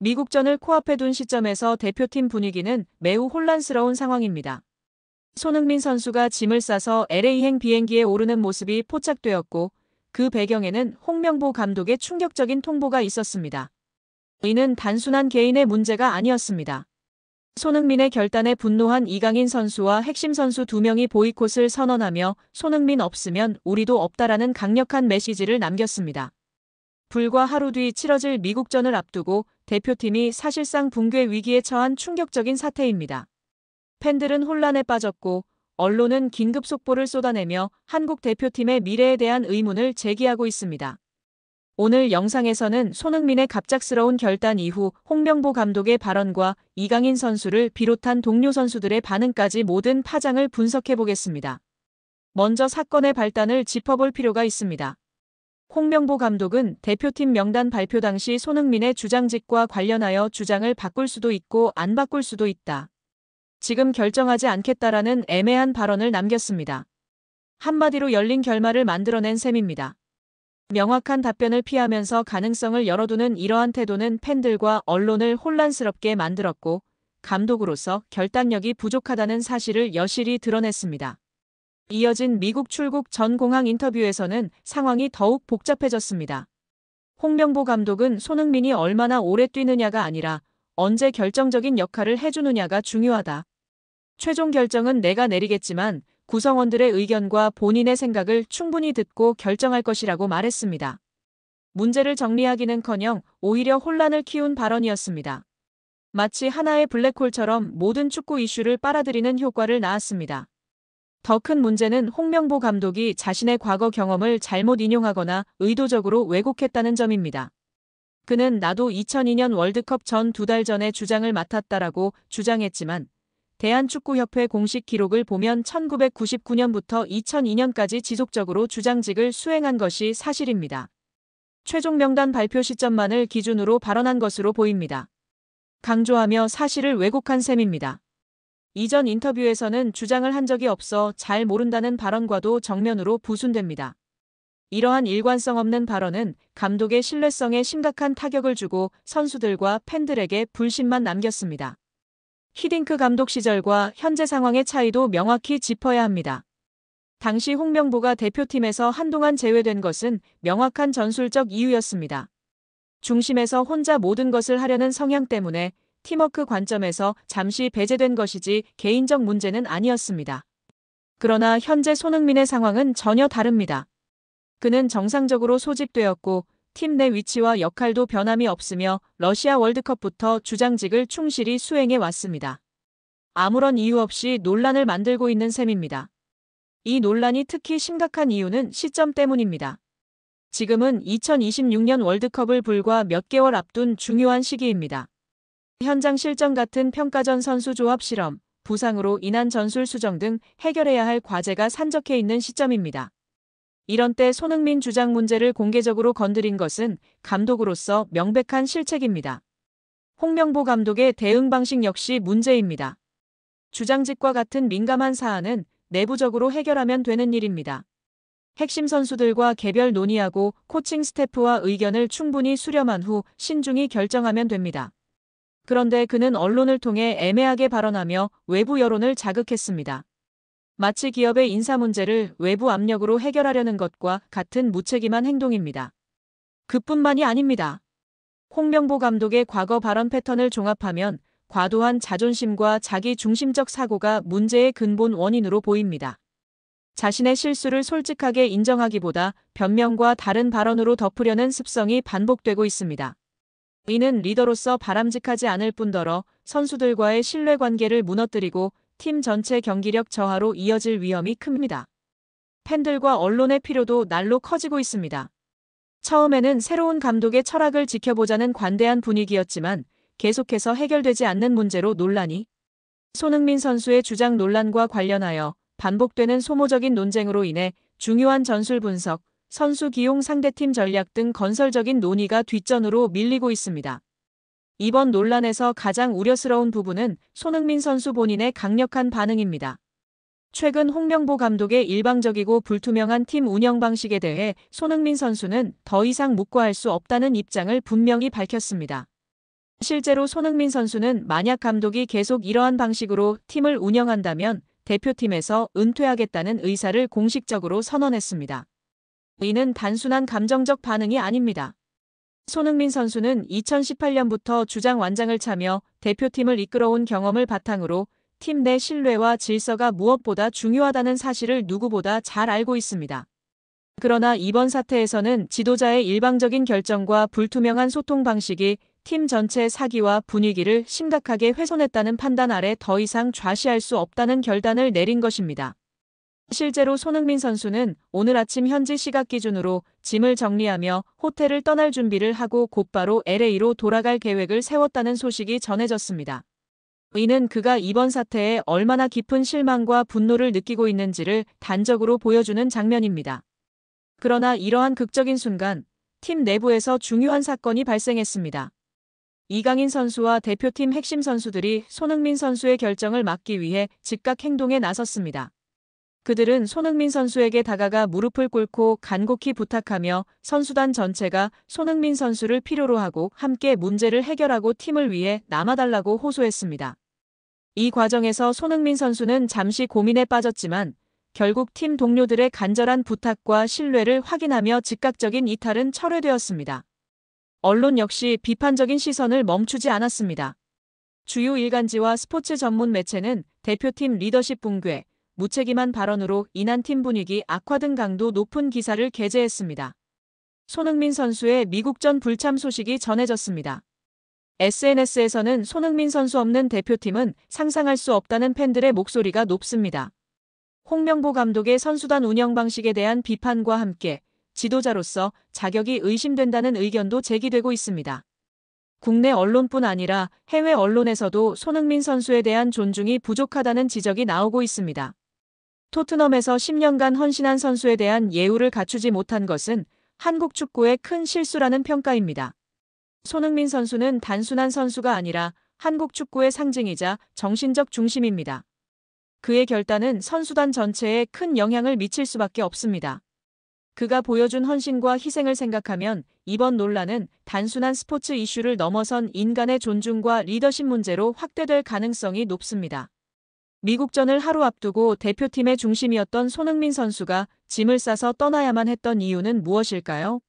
미국전을 코앞에 둔 시점에서 대표팀 분위기는 매우 혼란스러운 상황입니다. 손흥민 선수가 짐을 싸서 LA행 비행기에 오르는 모습이 포착되었고 그 배경에는 홍명보 감독의 충격적인 통보가 있었습니다. 이는 단순한 개인의 문제가 아니었습니다. 손흥민의 결단에 분노한 이강인 선수와 핵심 선수 2명이 보이콧을 선언하며 손흥민 없으면 우리도 없다라는 강력한 메시지를 남겼습니다. 불과 하루 뒤 치러질 미국전을 앞두고 대표팀이 사실상 붕괴 위기에 처한 충격적인 사태입니다. 팬들은 혼란에 빠졌고 언론은 긴급 속보를 쏟아내며 한국 대표팀의 미래에 대한 의문을 제기하고 있습니다. 오늘 영상에서는 손흥민의 갑작스러운 결단 이후 홍명보 감독의 발언과 이강인 선수를 비롯한 동료 선수들의 반응까지 모든 파장을 분석해 보겠습니다. 먼저 사건의 발단을 짚어볼 필요가 있습니다. 홍명보 감독은 대표팀 명단 발표 당시 손흥민의 주장직과 관련하여 주장을 바꿀 수도 있고 안 바꿀 수도 있다. 지금 결정하지 않겠다라는 애매한 발언을 남겼습니다. 한마디로 열린 결말을 만들어낸 셈입니다. 명확한 답변을 피하면서 가능성을 열어두는 이러한 태도는 팬들과 언론을 혼란스럽게 만들었고 감독으로서 결단력이 부족하다는 사실을 여실히 드러냈습니다. 이어진 미국 출국 전 공항 인터뷰에서는 상황이 더욱 복잡해졌습니다. 홍명보 감독은 손흥민이 얼마나 오래 뛰느냐가 아니라 언제 결정적인 역할을 해주느냐가 중요하다. 최종 결정은 내가 내리겠지만 구성원들의 의견과 본인의 생각을 충분히 듣고 결정할 것이라고 말했습니다. 문제를 정리하기는커녕 오히려 혼란을 키운 발언이었습니다. 마치 하나의 블랙홀처럼 모든 축구 이슈를 빨아들이는 효과를 낳았습니다. 더 큰 문제는 홍명보 감독이 자신의 과거 경험을 잘못 인용하거나 의도적으로 왜곡했다는 점입니다. 그는 나도 2002년 월드컵 전 2달 전에 주장을 맡았다라고 주장했지만 대한축구협회 공식 기록을 보면 1999년부터 2002년까지 지속적으로 주장직을 수행한 것이 사실입니다. 최종 명단 발표 시점만을 기준으로 발언한 것으로 보입니다. 강조하며 사실을 왜곡한 셈입니다. 이전 인터뷰에서는 주장을 한 적이 없어 잘 모른다는 발언과도 정면으로 부순됩니다. 이러한 일관성 없는 발언은 감독의 신뢰성에 심각한 타격을 주고 선수들과 팬들에게 불신만 남겼습니다. 히딩크 감독 시절과 현재 상황의 차이도 명확히 짚어야 합니다. 당시 홍명보가 대표팀에서 한동안 제외된 것은 명확한 전술적 이유였습니다. 중심에서 혼자 모든 것을 하려는 성향 때문에 팀워크 관점에서 잠시 배제된 것이지 개인적 문제는 아니었습니다. 그러나 현재 손흥민의 상황은 전혀 다릅니다. 그는 정상적으로 소집되었고 팀 내 위치와 역할도 변함이 없으며 러시아 월드컵부터 주장직을 충실히 수행해 왔습니다. 아무런 이유 없이 논란을 만들고 있는 셈입니다. 이 논란이 특히 심각한 이유는 시점 때문입니다. 지금은 2026년 월드컵을 불과 몇 개월 앞둔 중요한 시기입니다. 현장 실전 같은 평가전 선수 조합 실험, 부상으로 인한 전술 수정 등 해결해야 할 과제가 산적해 있는 시점입니다. 이런 때 손흥민 주장 문제를 공개적으로 건드린 것은 감독으로서 명백한 실책입니다. 홍명보 감독의 대응 방식 역시 문제입니다. 주장직과 같은 민감한 사안은 내부적으로 해결하면 되는 일입니다. 핵심 선수들과 개별 논의하고 코칭 스태프와 의견을 충분히 수렴한 후 신중히 결정하면 됩니다. 그런데 그는 언론을 통해 애매하게 발언하며 외부 여론을 자극했습니다. 마치 기업의 인사 문제를 외부 압력으로 해결하려는 것과 같은 무책임한 행동입니다. 그뿐만이 아닙니다. 홍명보 감독의 과거 발언 패턴을 종합하면 과도한 자존심과 자기 중심적 사고가 문제의 근본 원인으로 보입니다. 자신의 실수를 솔직하게 인정하기보다 변명과 다른 발언으로 덮으려는 습성이 반복되고 있습니다. 이는 리더로서 바람직하지 않을 뿐더러 선수들과의 신뢰관계를 무너뜨리고 팀 전체 경기력 저하로 이어질 위험이 큽니다. 팬들과 언론의 피로도 날로 커지고 있습니다. 처음에는 새로운 감독의 철학을 지켜보자는 관대한 분위기였지만 계속해서 해결되지 않는 문제로 논란이 손흥민 선수의 주장 논란과 관련하여 반복되는 소모적인 논쟁으로 인해 중요한 전술 분석, 선수 기용 상대팀 전략 등 건설적인 논의가 뒷전으로 밀리고 있습니다. 이번 논란에서 가장 우려스러운 부분은 손흥민 선수 본인의 강력한 반응입니다. 최근 홍명보 감독의 일방적이고 불투명한 팀 운영 방식에 대해 손흥민 선수는 더 이상 묵과할 수 없다는 입장을 분명히 밝혔습니다. 실제로 손흥민 선수는 만약 감독이 계속 이러한 방식으로 팀을 운영한다면 대표팀에서 은퇴하겠다는 의사를 공식적으로 선언했습니다. 이는 단순한 감정적 반응이 아닙니다. 손흥민 선수는 2018년부터 주장 완장을 차며 대표팀을 이끌어온 경험을 바탕으로 팀 내 신뢰와 질서가 무엇보다 중요하다는 사실을 누구보다 잘 알고 있습니다. 그러나 이번 사태에서는 지도자의 일방적인 결정과 불투명한 소통 방식이 팀 전체의 사기와 분위기를 심각하게 훼손했다는 판단 아래 더 이상 좌시할 수 없다는 결단을 내린 것입니다. 실제로 손흥민 선수는 오늘 아침 현지 시각 기준으로 짐을 정리하며 호텔을 떠날 준비를 하고 곧바로 LA로 돌아갈 계획을 세웠다는 소식이 전해졌습니다. 이는 그가 이번 사태에 얼마나 깊은 실망과 분노를 느끼고 있는지를 단적으로 보여주는 장면입니다. 그러나 이러한 극적인 순간, 팀 내부에서 중요한 사건이 발생했습니다. 이강인 선수와 대표팀 핵심 선수들이 손흥민 선수의 결정을 막기 위해 즉각 행동에 나섰습니다. 그들은 손흥민 선수에게 다가가 무릎을 꿇고 간곡히 부탁하며 선수단 전체가 손흥민 선수를 필요로 하고 함께 문제를 해결하고 팀을 위해 남아달라고 호소했습니다. 이 과정에서 손흥민 선수는 잠시 고민에 빠졌지만 결국 팀 동료들의 간절한 부탁과 신뢰를 확인하며 즉각적인 이탈은 철회되었습니다. 언론 역시 비판적인 시선을 멈추지 않았습니다. 주요 일간지와 스포츠 전문 매체는 대표팀 리더십 붕괴, 무책임한 발언으로 인한 팀 분위기 악화 등 강도 높은 기사를 게재했습니다. 손흥민 선수의 미국전 불참 소식이 전해졌습니다. SNS에서는 손흥민 선수 없는 대표팀은 상상할 수 없다는 팬들의 목소리가 높습니다. 홍명보 감독의 선수단 운영 방식에 대한 비판과 함께 지도자로서 자격이 의심된다는 의견도 제기되고 있습니다. 국내 언론뿐 아니라 해외 언론에서도 손흥민 선수에 대한 존중이 부족하다는 지적이 나오고 있습니다. 토트넘에서 10년간 헌신한 선수에 대한 예우를 갖추지 못한 것은 한국 축구의 큰 실수라는 평가입니다. 손흥민 선수는 단순한 선수가 아니라 한국 축구의 상징이자 정신적 중심입니다. 그의 결단은 선수단 전체에 큰 영향을 미칠 수밖에 없습니다. 그가 보여준 헌신과 희생을 생각하면 이번 논란은 단순한 스포츠 이슈를 넘어선 인간의 존중과 리더십 문제로 확대될 가능성이 높습니다. 미국전을 하루 앞두고 대표팀의 중심이었던 손흥민 선수가 짐을 싸서 떠나야만 했던 이유는 무엇일까요?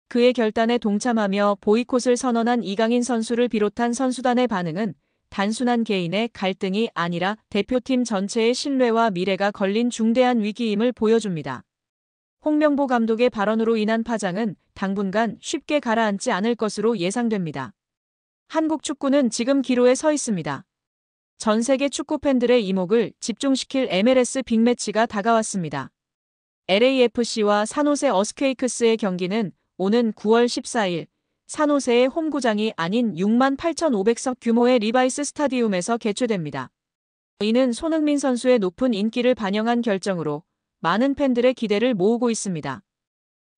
그의 결단에 동참하며 보이콧을 선언한 이강인 선수를 비롯한 선수단의 반응은 단순한 개인의 갈등이 아니라 대표팀 전체의 신뢰와 미래가 걸린 중대한 위기임을 보여줍니다. 홍명보 감독의 발언으로 인한 파장은 당분간 쉽게 가라앉지 않을 것으로 예상됩니다. 한국 축구는 지금 기로에 서 있습니다. 전 세계 축구 팬들의 이목을 집중시킬 MLS 빅매치가 다가왔습니다. LAFC와 산호세 어스케이크스의 경기는 오는 9월 14일 산호세의 홈구장이 아닌 68,500석 규모의 리바이스 스타디움에서 개최됩니다. 이는 손흥민 선수의 높은 인기를 반영한 결정으로 많은 팬들의 기대를 모으고 있습니다.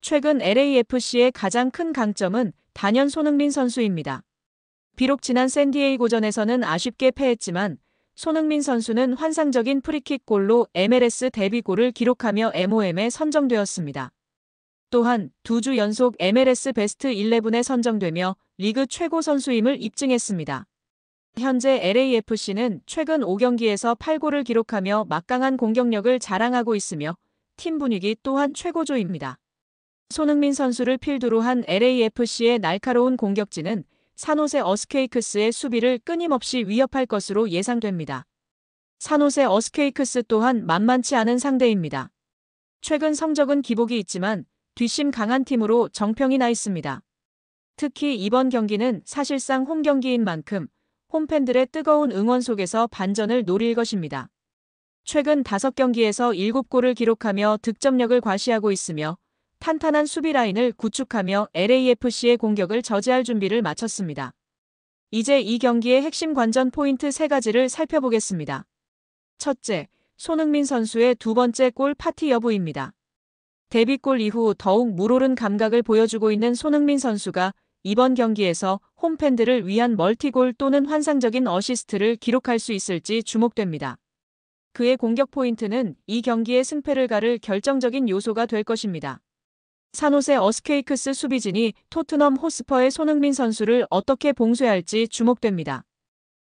최근 LAFC의 가장 큰 강점은 단연 손흥민 선수입니다. 비록 지난 샌디에이고전에서는 아쉽게 패했지만 손흥민 선수는 환상적인 프리킥 골로 MLS 데뷔골을 기록하며 MOM에 선정되었습니다. 또한 2주 연속 MLS 베스트 11에 선정되며 리그 최고 선수임을 입증했습니다. 현재 LAFC는 최근 5경기에서 8골을 기록하며 막강한 공격력을 자랑하고 있으며 팀 분위기 또한 최고조입니다. 손흥민 선수를 필두로 한 LAFC의 날카로운 공격진은 산호세 어스케이크스의 수비를 끊임없이 위협할 것으로 예상됩니다. 산호세 어스케이크스 또한 만만치 않은 상대입니다. 최근 성적은 기복이 있지만 뒷심 강한 팀으로 정평이 나 있습니다. 특히 이번 경기는 사실상 홈 경기인 만큼 홈팬들의 뜨거운 응원 속에서 반전을 노릴 것입니다. 최근 5경기에서 7골을 기록하며 득점력을 과시하고 있으며 탄탄한 수비 라인을 구축하며 LAFC의 공격을 저지할 준비를 마쳤습니다. 이제 이 경기의 핵심 관전 포인트 3가지를 살펴보겠습니다. 첫째, 손흥민 선수의 두 번째 골 파티 여부입니다. 데뷔골 이후 더욱 물오른 감각을 보여주고 있는 손흥민 선수가 이번 경기에서 홈팬들을 위한 멀티골 또는 환상적인 어시스트를 기록할 수 있을지 주목됩니다. 그의 공격 포인트는 이 경기의 승패를 가를 결정적인 요소가 될 것입니다. 산호세 어스케이크스 수비진이 토트넘 호스퍼의 손흥민 선수를 어떻게 봉쇄할지 주목됩니다.